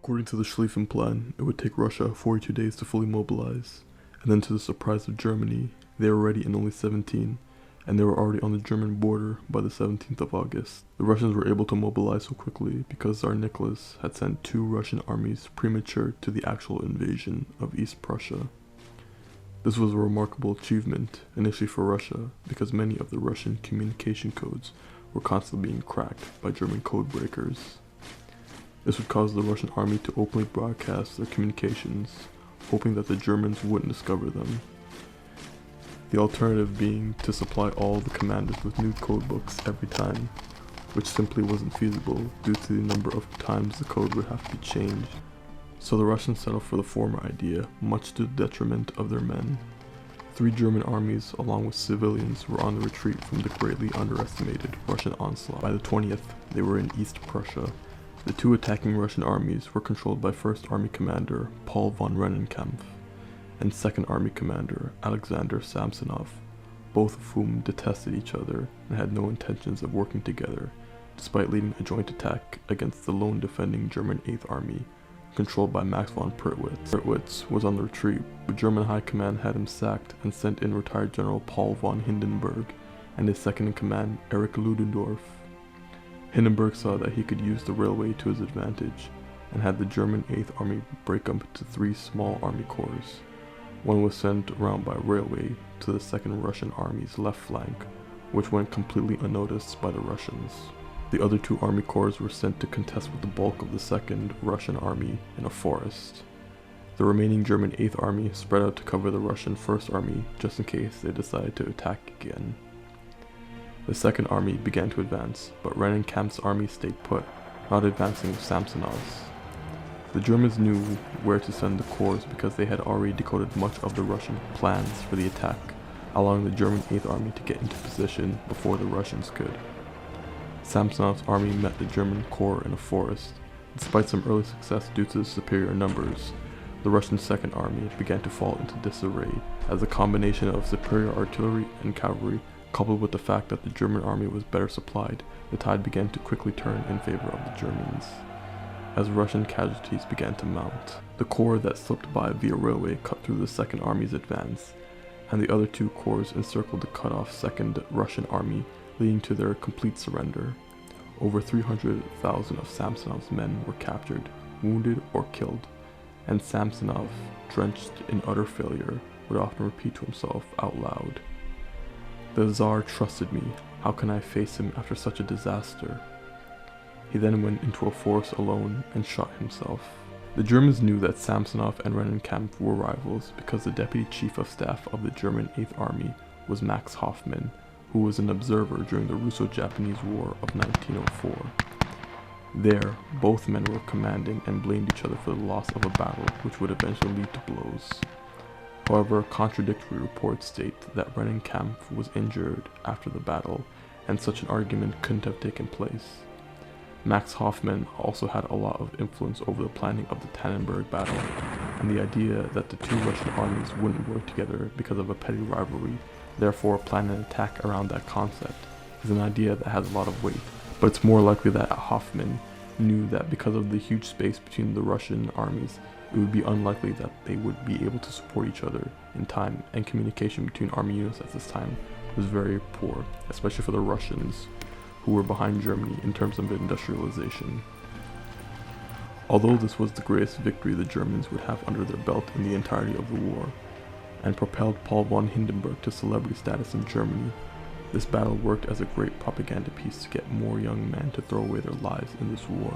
According to the Schlieffen Plan, it would take Russia 42 days to fully mobilize, and then to the surprise of Germany, they were ready in only 17, and they were already on the German border by the 17th of August. The Russians were able to mobilize so quickly because Tsar Nicholas had sent 2 Russian armies premature to the actual invasion of East Prussia. This was a remarkable achievement, initially for Russia, because many of the Russian communication codes were constantly being cracked by German code breakers. This would cause the Russian army to openly broadcast their communications, hoping that the Germans wouldn't discover them. The alternative being to supply all the commanders with new code books every time, which simply wasn't feasible due to the number of times the code would have to be changed. So the Russians settled for the former idea, much to the detriment of their men. 3 German armies, along with civilians, were on the retreat from the greatly underestimated Russian onslaught. By the 20th, they were in East Prussia. The 2 attacking Russian armies were controlled by 1st Army Commander Paul von Rennenkampf and 2nd Army Commander Alexander Samsonov, both of whom detested each other and had no intentions of working together, despite leading a joint attack against the lone defending German 8th Army, controlled by Max von Prittwitz. Prittwitz was on the retreat, but German High Command had him sacked and sent in retired General Paul von Hindenburg and his second-in-command Erich Ludendorff. Hindenburg saw that he could use the railway to his advantage, and had the German 8th Army break up into 3 small army corps. One was sent around by railway to the 2nd Russian Army's left flank, which went completely unnoticed by the Russians. The other 2 army corps were sent to contest with the bulk of the 2nd Russian Army in a forest. The remaining German 8th Army spread out to cover the Russian 1st Army just in case they decided to attack again. The 2nd Army began to advance, but Rennenkampf's army stayed put, not advancing with Samsonov's. The Germans knew where to send the corps because they had already decoded much of the Russian plans for the attack, allowing the German 8th Army to get into position before the Russians could. Samsonov's army met the German corps in a forest. Despite some early success due to the superior numbers, the Russian 2nd Army began to fall into disarray, as a combination of superior artillery and cavalry, coupled with the fact that the German army was better supplied, the tide began to quickly turn in favor of the Germans. As Russian casualties began to mount, the corps that slipped by via railway cut through the 2nd Army's advance, and the other 2 corps encircled the cut-off 2nd Russian Army, leading to their complete surrender. Over 300,000 of Samsonov's men were captured, wounded, or killed, and Samsonov, drenched in utter failure, would often repeat to himself out loud, "The Tsar trusted me, how can I face him after such a disaster?" He then went into a forest alone and shot himself. The Germans knew that Samsonov and Rennenkampf were rivals because the Deputy Chief of Staff of the German 8th Army was Max Hoffmann, who was an observer during the Russo-Japanese War of 1904. There, both men were commanding and blamed each other for the loss of a battle which would eventually lead to blows. However, contradictory reports state that Rennenkampf was injured after the battle, and such an argument couldn't have taken place. Max Hoffmann also had a lot of influence over the planning of the Tannenberg battle, and the idea that the 2 Russian armies wouldn't work together because of a petty rivalry, therefore plan an attack around that concept, is an idea that has a lot of weight, but it's more likely that Hoffmann knew that because of the huge space between the Russian armies, it would be unlikely that they would be able to support each other in time, and communication between army units at this time was very poor, especially for the Russians, who were behind Germany in terms of industrialization. Although this was the greatest victory the Germans would have under their belt in the entirety of the war, and propelled Paul von Hindenburg to celebrity status in Germany, this battle worked as a great propaganda piece to get more young men to throw away their lives in this war.